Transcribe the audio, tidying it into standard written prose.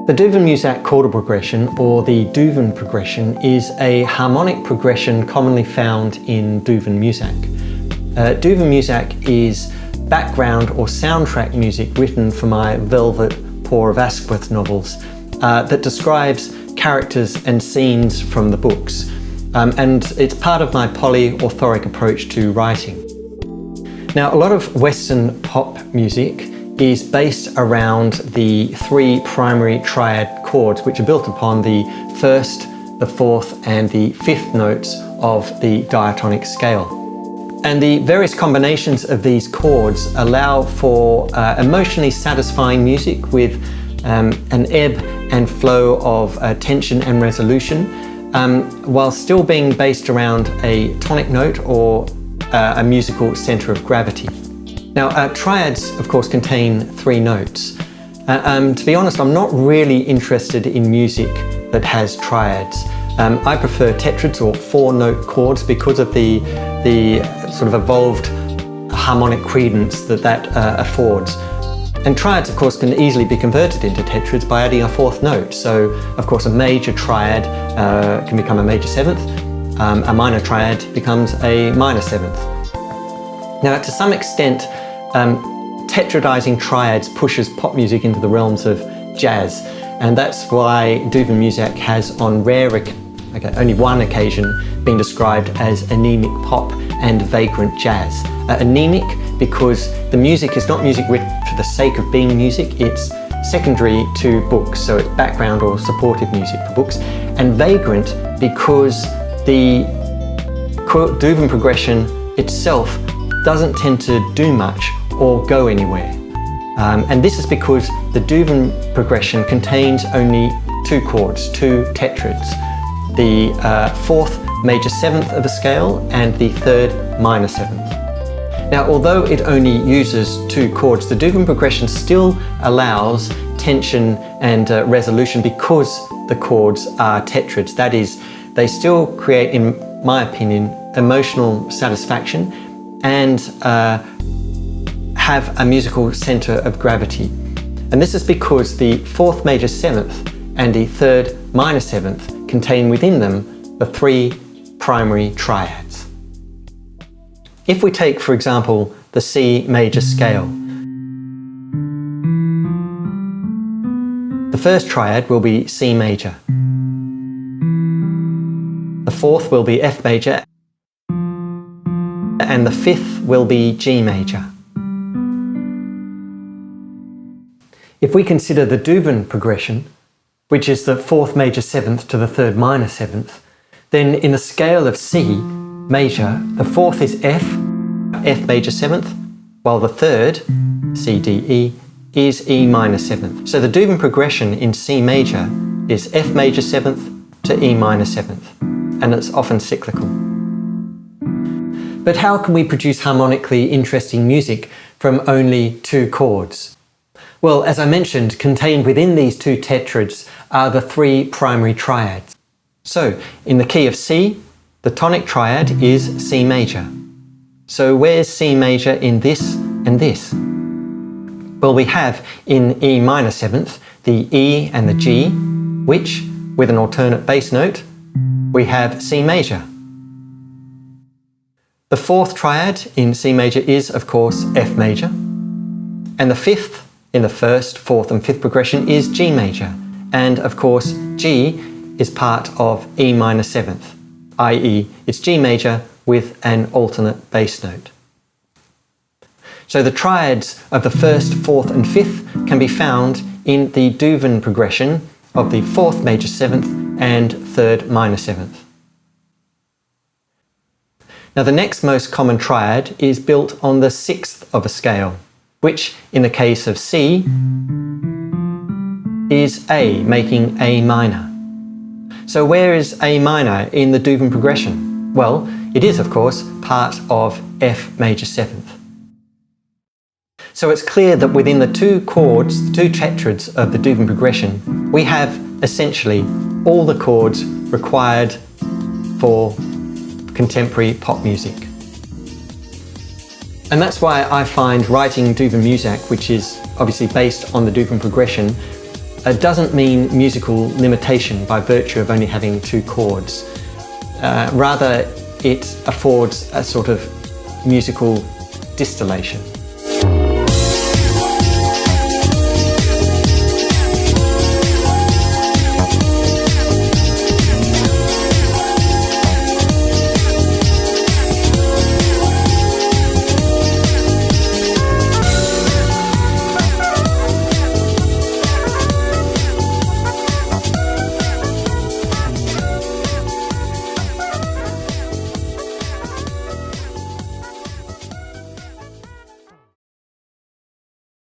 The Duven-Musak chordal progression, or the Duven progression, is a harmonic progression commonly found in Duven-Musak. Duven-Musak is background or soundtrack music written for my Velvet Paw of Asquith novels that describes characters and scenes from the books. And it's part of my polyauthoric approach to writing. Now, a lot of Western pop music is based around the three primary triad chords, which are built upon the first, the fourth, and the fifth notes of the diatonic scale. And the various combinations of these chords allow for emotionally satisfying music with an ebb and flow of tension and resolution, while still being based around a tonic note or a musical center of gravity. Now, triads, of course, contain three notes. To be honest, I'm not really interested in music that has triads. I prefer tetrads or four-note chords because of the sort of evolved harmonic credence that affords. And triads, of course, can easily be converted into tetrads by adding a fourth note. So, of course, a major triad can become a major seventh. A minor triad becomes a minor seventh. Now, to some extent, tetradizing triads pushes pop music into the realms of jazz, and that's why Duven-Musak has, on only one occasion, been described as anemic pop and vagrant jazz. Anemic because the music is not music written for the sake of being music, it's secondary to books, so it's background or supportive music for books, and vagrant because the Duven progression itself doesn't tend to do much or go anywhere. And this is because the Duven progression contains only two chords, two tetrads, the fourth major seventh of a scale and the third minor seventh. Now, although it only uses two chords, the Duven progression still allows tension and resolution because the chords are tetrads. That is, they still create, in my opinion, emotional satisfaction and have a musical center of gravity. And this is because the fourth major seventh and the third minor seventh contain within them the three primary triads. If we take, for example, the C major scale, the first triad will be C major. The fourth will be F major, and the fifth will be G major. If we consider the Duven progression, which is the fourth major seventh to the third minor seventh, then in the scale of C major, the fourth is F major seventh, while the third, C, D, E, is E minor seventh. So the Duven progression in C major is F major seventh to E minor seventh, and it's often cyclical. But how can we produce harmonically interesting music from only two chords? Well, as I mentioned, contained within these two tetrads are the three primary triads. So, in the key of C, the tonic triad is C major. So where's C major in this and this? Well, we have in E minor seventh the E and the G, which, with an alternate bass note, we have C major. The fourth triad in C major is, of course, F major. And the fifth in the first, fourth and fifth progression is G major. And of course, G is part of E minor seventh, i.e. it's G major with an alternate bass note. So the triads of the first, fourth and fifth can be found in the Duven progression of the fourth major seventh and third minor seventh. Now, the next most common triad is built on the sixth of a scale, which in the case of C is A, making A minor. So where is A minor in the Duven progression? Well, it is, of course, part of F major seventh. So it's clear that within the two chords, the two tetrads of the Duven progression, we have essentially all the chords required for contemporary pop music. And that's why I find writing Duven-Musak, which is obviously based on the Duven progression, doesn't mean musical limitation by virtue of only having 2 chords. Rather, it affords a sort of musical distillation.